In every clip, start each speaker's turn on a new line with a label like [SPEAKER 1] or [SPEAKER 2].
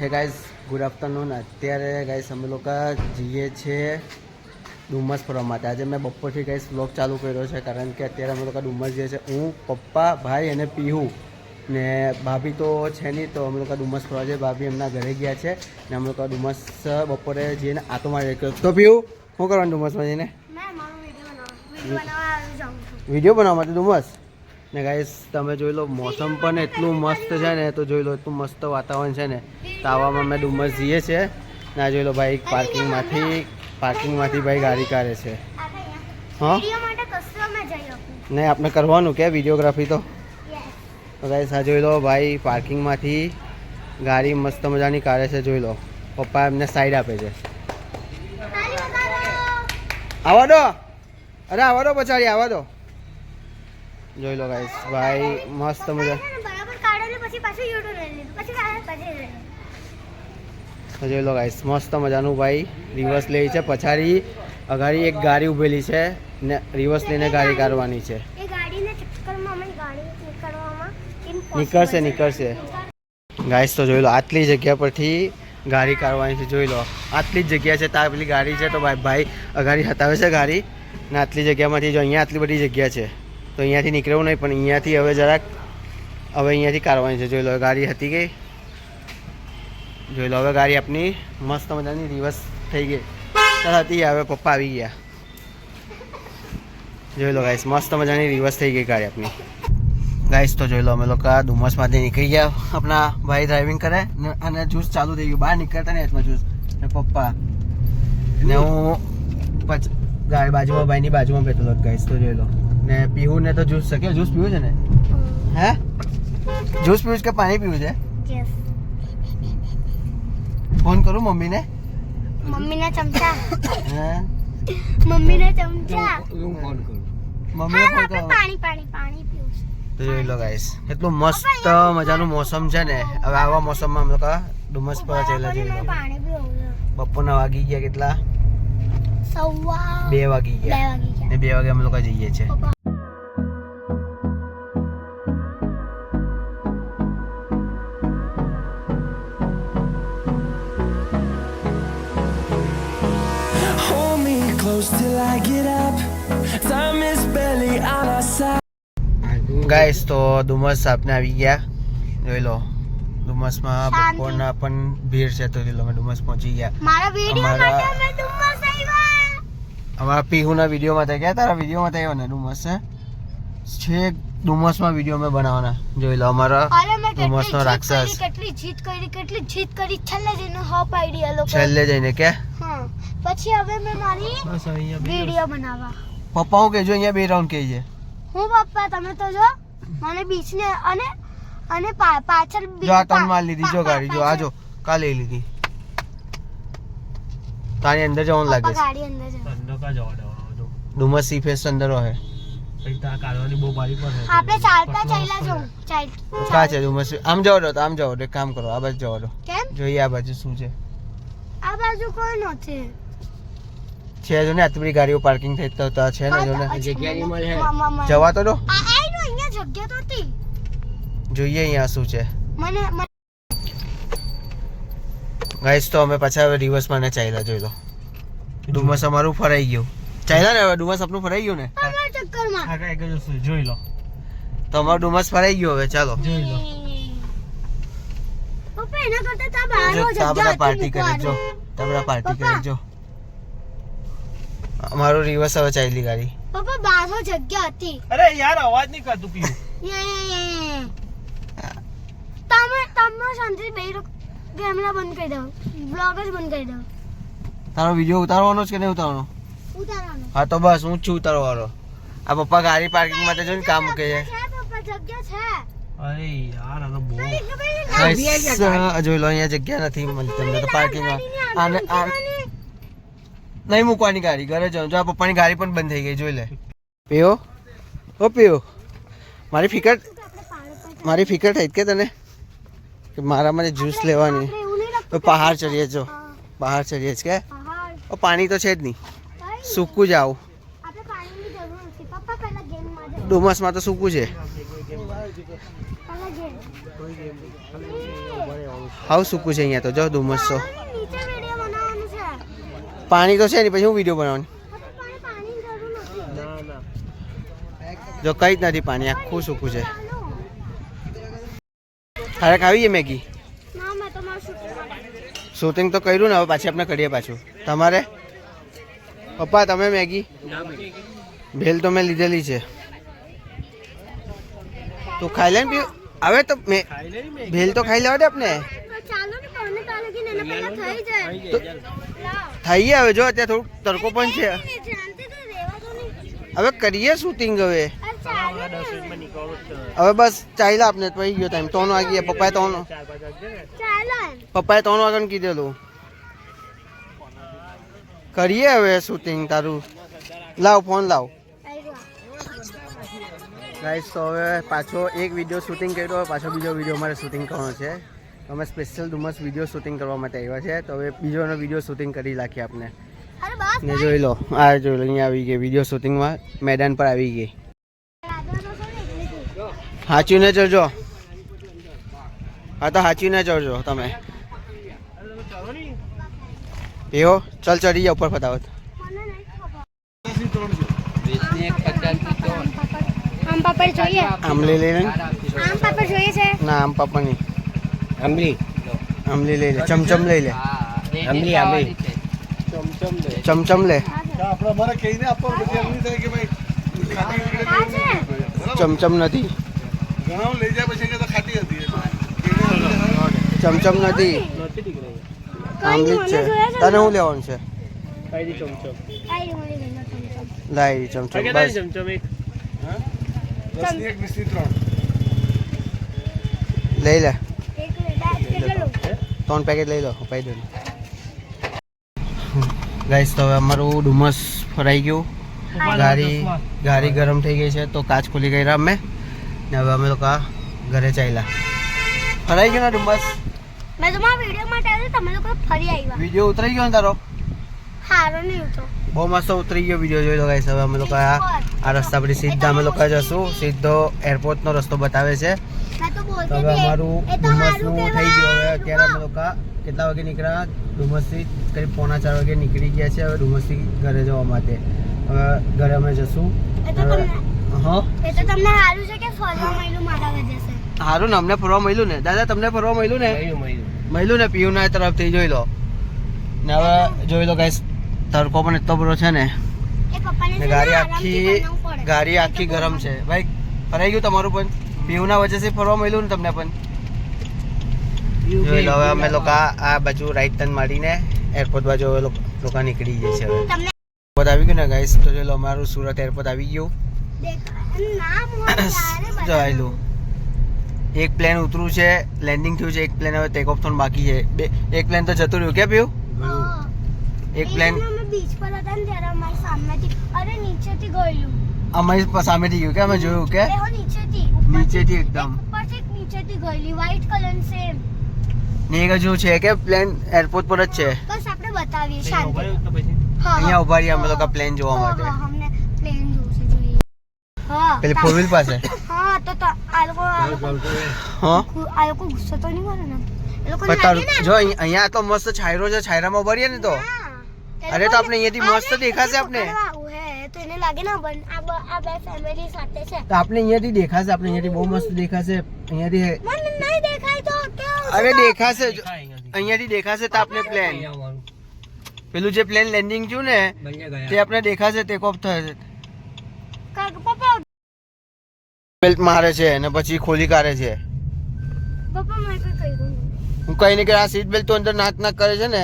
[SPEAKER 1] Hey guys good afternoon. અત્યારે guys અમે લોકો જઈએ છીએ ડુમસ ફરવા માટે. આજે મેં બપોરથી ગાઈઝ વ્લોગ ચાલુ કર્યો છે કારણ કે અત્યારે અમે લોકો ડુમસ જઈએ છીએ. હું, પપ્પા, ભાઈ અને પીહુ ને ભાભી તો છે નહીં, તો અમે લોકો ડુમસ ફરવા જઈએ. ભાભી એમના ઘરે ગયા છે ને અમે લોકો ડુમસ બપોરે જઈને આટો મારી ગયો. તો પીહુ શું કરવાનું ડુમસમાં જઈને? વિડીયો બનાવવા માટે ડુમસ. ને ગાઈસ તમે જોઈ લો, મોસમ પણ એટલું મસ્ત છે ને, તો જોઈ લો એટલું મસ્ત વાતાવરણ છે ને. તો આવામાં અમે ડુમસ જઈએ છીએ ને આ જોઈ લો ભાઈ પાર્કિંગમાંથી ભાઈ ગાડી કાઢે છે. હા નહીં, આપણે કરવાનું કે વિડીયોગ્રાફી તો ગાઈસ આ જોઈ લો ભાઈ પાર્કિંગમાંથી ગાડી મસ્ત મજાની કાઢે છે. જોઈ લો પપ્પા એમને સાઈડ આપે છે. આવવા દો, અરે આવવા દો પછાડી, આવવા દો. જોઈ લો ગાઈસ ભાઈ મસ્ત મજા. જોઈ લો ગાઈસ મસ્ત મજાનું ભાઈ રિવર્સ લે છે. પછાડી અગાડી એક ગાડી ઉભેલી છે ને રિવર્સ લઈને ગાડી કાઢવાની છે. નીકળશે ગાઈસ. તો જોઈ લો આટલી જગ્યા પરથી ગાડી કાઢવાની છે. જોઈ લો આટલી જ જગ્યા છે. ત્યાં પેલી ગાડી છે તો ભાઈ અગાડી હટાવે છે ગાડી ને આટલી જગ્યામાંથી. જો અહીંયા આટલી બધી જગ્યા છે તો અહીંયાથી નીકળવું નહીં, પણ અહીંયાથી હવે અહીંયાથી કાઢવાની છે. જોઈ લો ગાડી હતી ગઈ. જોઈ લો હવે ગાડી આપણી મસ્ત મજાની રિવર્સ થઈ ગઈ. ચાલ હતી હવે પપ્પા આવી ગયા. જોઈ લો ગાઈસ મસ્ત મજાની રિવર્સ થઈ ગઈ ગાડી આપણી. ગાઈસ તો જોઈ લો અમે લોકો ડુમસમાંથી નીકળી ગયા. આપણા ભાઈ ડ્રાઇવિંગ કરે અને જ્યુસ ચાલુ થઈ ગયું. બહાર નીકળતા ને હાથમાં જ્યુસ ને પપ્પા ને હું ગાડી બાજુમાં ભાઈની બાજુમાં બેઠેલો ગાઈસ. તો જોઈ લો ને પીવું ને તો જ્યુસ શકે. જ્યુસ પીવું છે ને? હે જ્યુસ પીવું છે કે પાણી પીવું છે? ફોન કરું મમ્મીને?
[SPEAKER 2] મમ્મીના ચમચા.
[SPEAKER 1] હે
[SPEAKER 2] મમ્મીના ચમચા.
[SPEAKER 1] મમ્મીને ફોન કરો.
[SPEAKER 2] પાણી પીવું.
[SPEAKER 1] તો જોઈ લો ગાઈસ એટલું મસ્ત મજાનું મોસમ છે ને. હવે આવા મોસમમાં અમે લોકો ડુમસ પર ચેલા જઈએ. બપોરના વાગી ગયા કેટલા? 2 વાગી ગયા ને 2 વાગે અમે લોકો જઈએ છીએ. ગાઈસ તો ડુમસ આપણે આવી ગયા. જોઈ લો ડુમસમાં બપોરના પણ ભીડ છે. તો જોઈ લો અમે ડુમસ પહોંચી ગયા. અમારા પીહુના વિડીયો માટે ગયા. તારા વિડીયો માટે આવ્યો ને ડુમસ છે ડુમસમાં વિડીયો અમે બનાવવાના. જોઈ લો અમારા ડુમસનો રાક્ષસ.
[SPEAKER 2] કેટલી જીત કરી
[SPEAKER 1] છેલ્લે જઈને કે
[SPEAKER 2] પછી હવે મેં મારી વિડીયો બનાવવા.
[SPEAKER 1] પપ્પા હું કહેજો અહીંયા 2 રાઉન્ડ કહેજે.
[SPEAKER 2] હું પપ્પા તમે તો જો મને બીચને અને પાછળ
[SPEAKER 1] જો આ ટર્ન માર લીધી. જો ગાડી જો આ જો કા લઈ લીધી. તારી અંદર જવાનું લાગે છે.
[SPEAKER 2] ગાડી અંદર
[SPEAKER 1] ડુમસ સી ફેસ અંદર હોય.
[SPEAKER 2] આપણે ચાલતા ચાલ્યા જો
[SPEAKER 1] કા છે ડુમસ? આમ જવા દો, આમ જવા દો. કામ કરો આ બાજુ જવા દો.
[SPEAKER 2] કેમ?
[SPEAKER 1] જોઈએ આ બાજુ શું છે.
[SPEAKER 2] આ બાજુ કોઈ નથી
[SPEAKER 1] છે જો ને આટલી બધી ગાડીઓ પાર્કિંગ થઈ તો છે ને. જો ને જગ્યા મળે જવા તો દો.
[SPEAKER 2] અહીંયા જગ્યા તો હતી.
[SPEAKER 1] જોઈએ અહીંયા શું છે.
[SPEAKER 2] મને
[SPEAKER 1] ગાઈસ તો અમે પાછા હવે રિવર્સમાં ને ચાલ્યા. જોઈ લો ડુમસ અમારું ફરાઈ ગયું. ચાલ્યા ને હવે ડુમસ આપણું ફરાઈ ગયું ને.
[SPEAKER 3] જોઈ લો
[SPEAKER 1] તો અમારું ડુમસ ફરાઈ ગયું. હવે ચાલો
[SPEAKER 3] જોઈ લો.
[SPEAKER 2] પપ્પા એના કરતા તા બહાર
[SPEAKER 1] બધા પાર્ટી કરી જો. બધા પાર્ટી કરી જો. અમારું રિવર્સ હવે ચાલી ગાડી.
[SPEAKER 2] પપ્પા બહાર જગ્યા હતી.
[SPEAKER 3] અરે યાર અવાજ નહીં કરતું પીવું.
[SPEAKER 2] તમે શાંતિ બેહી કેમેરા બંધ કરી દો. બ્લોગ જ બંધ કરી દો.
[SPEAKER 1] તારો વિડીયો ઉતારવાનો છે કે નહીં ઉતારવાનો?
[SPEAKER 2] ઉતારવાનો.
[SPEAKER 1] હા તો બસ હું જ છું ઉતારવાનો. આ પપ્પા ગાડી પાર્કિંગ માટે જોઈને કામ મૂકે છે.
[SPEAKER 2] પપ્પા જગ્યા છે.
[SPEAKER 3] અરે યાર આ તો બહુ
[SPEAKER 1] જોઈ લો અહીંયા જગ્યા નથી મળતી તમને તો પાર્કિંગમાં. નહીં મૂકવાની ગાડી, ઘરે જાઉં. જો આ પપ્પાની ગાડી પણ બંધ થઈ ગઈ. જોઈ લે. પીઓ ઓ પીઓ મારી ફિકર થઈ કે તને કે મારા માટે જ્યુસ લેવાની. તો પહાડ ચડીએ જો. પહાડ ચડીએ કે પાણી તો છે જ નહીં. સૂકું જ આવું. ડુમસમાં તો સૂકું છે. હાવ સૂકું છે અહીંયા તો જો ધુમ્મસ તો
[SPEAKER 2] નીચે વિડિયો બનાવવાનું છે.
[SPEAKER 1] પાણી તો છે ને પછી હું વિડીયો બનાવવાની
[SPEAKER 2] પાણી જરૂર નથી.
[SPEAKER 3] ના ના
[SPEAKER 1] જો કંઈ જ નથી પાણી આખું સૂકું છે
[SPEAKER 2] ચાલો.
[SPEAKER 1] તારે ખાવી છે મેગી
[SPEAKER 2] ના મેં તો મારું શૂટિંગ માટે.
[SPEAKER 1] શૂટિંગ તો કર્યું ને હવે પાછી આપણે કરીએ પાછું તમારે પપ્પા તમે મેગી ભેલ તો મેં લીધેલી છે તું ખાઈ લે ને પીવું હવે તો મેં
[SPEAKER 3] ખાઈ લે મેં
[SPEAKER 1] ભેલ તો ખાઈ લેવા દે આપણે
[SPEAKER 2] તો ચાલો ને કોને કાલે કે એને પહેલા થઈ જાય. લાવ.
[SPEAKER 1] થઈ ગયા હવે જો અત્યારે થોડુંક તડકો પણ છે
[SPEAKER 2] શાંતિ તો રહેવા દો ને.
[SPEAKER 1] હવે કરીએ શૂટિંગ હવે
[SPEAKER 2] અરે ચાલો ને.
[SPEAKER 3] 10 મિનિટમાં નીકળો જ છે.
[SPEAKER 1] હવે બસ ચાલ્યા આપણે તો થઈ ગયો ટાઈમ 3 વાગી પપ્પાએ 3
[SPEAKER 3] 4-5 વાગે ને
[SPEAKER 2] ચાલો એમ.
[SPEAKER 1] પપ્પાએ 3 વાગ્યાનું કીધેલું કરીએ હવે શૂટિંગ તારું લાવ ફોન લાવ
[SPEAKER 2] આઈ ગયો.
[SPEAKER 1] ગાઈસ તો હવે પાછો એક વિડીયો શૂટિંગ કર્યો હવે પાછો બીજો વિડીયો અમારે શૂટિંગ કરવાનો છે તો અમે સ્પેશિયલ ડુમસ વિડીયો શૂટિંગ કરવા માટે આવ્યા છે તો હવે બીજોનો વિડીયો શૂટિંગ કરી નાખીએ આપણે
[SPEAKER 2] અરે બસ
[SPEAKER 1] ને જોઈ લો આ જોઈ લો અહીંયા આવી ગઈ વિડીયો શૂટિંગમાં મેદાન પર આવી ગઈ
[SPEAKER 2] રાધવાનો છો ને એટલે તું.
[SPEAKER 1] હાચીને ચડજો હા તો હાચીને ચડજો તમે
[SPEAKER 3] ચાલો ને
[SPEAKER 1] એવો ચાલ ચડી જાઓ ઉપર ફટાફટ
[SPEAKER 2] મને નહીં ખબર.
[SPEAKER 3] 10
[SPEAKER 2] આમ પાપડ જોઈએ.
[SPEAKER 1] આમલી લઈ લે
[SPEAKER 2] આમ પાપડ જોઈએ છે.
[SPEAKER 1] ના આમ પાપા નહીં
[SPEAKER 3] આમલી
[SPEAKER 1] આમલી લઈ લે ચમચમ લઈ લે
[SPEAKER 3] આમલી આમલી ચમચમ લે
[SPEAKER 1] ચમચમ લે
[SPEAKER 4] આપણે અમારે કહીને આપવા બધી એમની થાય કે ભાઈ ખાટી નીકળે
[SPEAKER 2] આ છે.
[SPEAKER 1] ચમચમ નથી
[SPEAKER 4] ઘણા લઈ જાય પછી કે તો ખાટી હતી
[SPEAKER 1] ચમચમ નથી
[SPEAKER 3] નથી દીકરા
[SPEAKER 1] આમલી જ છે તને શું લેવાનું છે
[SPEAKER 3] ખાઈ દી ચમચમ
[SPEAKER 2] આઈ મળી ગઈ નથી.
[SPEAKER 1] લાઈ ચમચમ
[SPEAKER 3] કે
[SPEAKER 1] બસ
[SPEAKER 3] ચમચમ એક
[SPEAKER 4] 10 ની 1 20 ની 3
[SPEAKER 1] લઈ લે
[SPEAKER 2] એક કેટલું?
[SPEAKER 1] 3 પેકેટ લઈ લો અપાઈ દો ગાઈસ તો હવે અમારું ડુમસ ફરાઈ ગયું ગાડી ગરમ થઈ ગઈ છે તો કાચ ખોલી ગઈ અમે ને હવે અમે લોકો ઘરે ચાલ્યા ફરાઈ ગયો ને ડુમસ
[SPEAKER 2] મેં તો મારા વિડીયો માટે આવ્યો તમે લોકો ફરી આવ્યા.
[SPEAKER 1] વિડીયો ઉતરી ગયો ને તારો
[SPEAKER 2] હારો નહીં ઉતો.
[SPEAKER 1] બહુ મસ્ત ઉતરી ગયો વિડીયો જોઈ લો ગાઈસ હવે અમે લોકો આ રસ્તા પર સીધા અમે લોકો જશું સીધો એરપોર્ટનો રસ્તો બતાવે છે
[SPEAKER 2] મેં તો
[SPEAKER 1] તો
[SPEAKER 2] બોલતી
[SPEAKER 1] હવે
[SPEAKER 2] હતી,
[SPEAKER 1] અમારું
[SPEAKER 2] એ તો હારું
[SPEAKER 1] ડુમસનું થઈ ગયું હવે અત્યારે અમે લોકો કેટલા વાગે નીકળ્યા ડુમસથી કરીબ 3:45 વાગે નીકળી ગયા છે હવે ડુમસથી ઘરે જવા માટે હવે ઘરે અમે જશું
[SPEAKER 2] એ તો
[SPEAKER 1] હવે હા
[SPEAKER 2] એ તો તમને હારું છે કે ફરવા મળ્યું મારા વજહ છે.
[SPEAKER 1] સારું ને અમને ફરવા મળ્યું ને દાદા તમને ફરવા મળ્યું ને મળ્યું ને પીયુના તરફથી જોઈ લો ને હવે જોઈ લો ગાઈસ તડકો પણ એટલો બધો છે ને
[SPEAKER 2] એ પપ્પાને
[SPEAKER 1] ને
[SPEAKER 2] છે ને
[SPEAKER 1] ગાડી
[SPEAKER 2] આરામથી
[SPEAKER 1] આખી
[SPEAKER 2] બનાવવું પડે.
[SPEAKER 1] ગાડી આખી ગરમ છે ભાઈ ફરાઈ ગયું તમારું પણ પીયુના વચ્ચેથી ફરવા મળ્યું ને તમને પણ જોઈ લો હવે અમે લોકો આ બાજુ રાઈટ ટર્ન મારીને એરપોર્ટ બાજુ હવે લોકો નીકળી જાય છે હવે
[SPEAKER 2] તમને
[SPEAKER 1] એરપોર્ટ આવી ગયું ને ગાઈસ તો જોઈ લો અમારું સુરત એરપોર્ટ આવી ગયું
[SPEAKER 2] નામ હોય ત્યારે
[SPEAKER 1] જો આયલું એક પ્લેન ઉતરું છે લેન્ડિંગ થયું છે એક પ્લેન હવે ટેક ઓફ થવાનું બાકી છે એક પ્લેન તો જતું રહ્યું કે પીયું એક પ્લેન
[SPEAKER 2] અમે બીચ પર હતા ને ત્યારે અમારી સામેથી અરે નીચેથી ગયેલું
[SPEAKER 1] અમારી સામેથી ગયું કે અમે જોયું કે
[SPEAKER 2] એવો નીચેથી
[SPEAKER 1] નીચેથી એકદમ
[SPEAKER 2] ઉપરથી નીચેથી ગયેલી વ્હાઈટ કલર સેમ
[SPEAKER 1] ને એક હજુ છે કે પ્લેન એરપોર્ટ પર જ છે
[SPEAKER 2] બસ આપણે બતાવીએ શાંતિ
[SPEAKER 3] પછી
[SPEAKER 2] હા
[SPEAKER 1] અહીંયા ઉભા રહ્યા અમે લોકો પ્લેન જોવા
[SPEAKER 2] હા,
[SPEAKER 1] માટે
[SPEAKER 2] હા, અમને પ્લેન જોશે જોઈએ હા
[SPEAKER 1] પેલી ફોર વ્હીલ પાસે
[SPEAKER 2] હા તો આ લોકો
[SPEAKER 1] હા
[SPEAKER 2] ગુસ્સો તો નહીં કરે ને એ લોકો
[SPEAKER 1] પણ
[SPEAKER 2] લાગે
[SPEAKER 1] તારું
[SPEAKER 2] ને
[SPEAKER 1] જો અહીંયા તો મસ્ત છાયરો છે છાયરામાં ઉભા રહીએ ને તો
[SPEAKER 2] હા. એ
[SPEAKER 1] અરે તો
[SPEAKER 2] લોકોને-
[SPEAKER 1] આપણે અહીંયાથી મસ્ત
[SPEAKER 2] અરે,
[SPEAKER 1] દેખાશે
[SPEAKER 2] એ
[SPEAKER 1] આપણે.
[SPEAKER 2] પકડવા આવું હે તો એને લાગે ને આ બે ફેમિલી સાથે છે
[SPEAKER 1] તો આપણે અહીંયાથી દેખાશે આપણે અહીંયાથી બહુ મસ્ત દેખાશે અહીંયાથી
[SPEAKER 2] મને નહીં દેખાય તો કેવું
[SPEAKER 1] અરે દેખાશે જ. અહીંયાથી દેખાશે તો આપણે પ્લેન પેલું જે પ્લેન લેન્ડિંગ થયું ને તે આપણે દેખાશે ટેક ઓફ થશે
[SPEAKER 2] પપ્પા
[SPEAKER 1] બેલ્ટ મારે છે અને પછી ખોલી કાઢે છે
[SPEAKER 2] પપ્પા મેં કઈ કહ્યું
[SPEAKER 1] હું કઈ નહીં કે આ સીટ બેલ્ટ તો અંદર નાક નાક કરે છે ને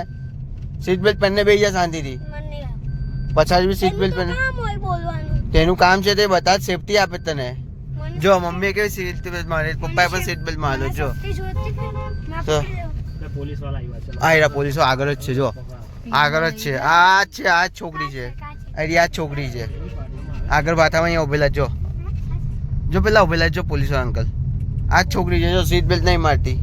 [SPEAKER 1] સીટ બેલ્ટ પહેરને બેસી જા શાંતિથી
[SPEAKER 2] મને નહીં આવે.
[SPEAKER 1] પછાડી બી સીટ બેલ્ટ
[SPEAKER 2] એનું
[SPEAKER 1] પહેરને
[SPEAKER 2] તો કામ હોય બોલવાનું
[SPEAKER 1] તેનું કામ છે તે બધા જ સેફટી આપે તને
[SPEAKER 2] મને
[SPEAKER 1] જો મમ્મીએ કેવી સીટ બેલ્ટ મારે પપ્પાએ પણ સીટ બેલ્ટ મારેલો જો
[SPEAKER 2] સસ્તી જોઈતી હતી ને, મેં
[SPEAKER 1] તો.
[SPEAKER 2] પકડી લેવું.
[SPEAKER 3] પોલીસ વાળા આવ્યા છે
[SPEAKER 1] આ એરા પોલીસો આગળ જ છે જો આગળ જ છે આ જ છે આ જ છોકરી છે અરે આ જ છોકરી છે આગળ બાથામાં અહીંયા ઉભેલા જો જો પેલા ઉભેલા જો પોલીસો અંકલ આ જ છોકરી છે જો સીટ બેલ્ટ નહીં મારતી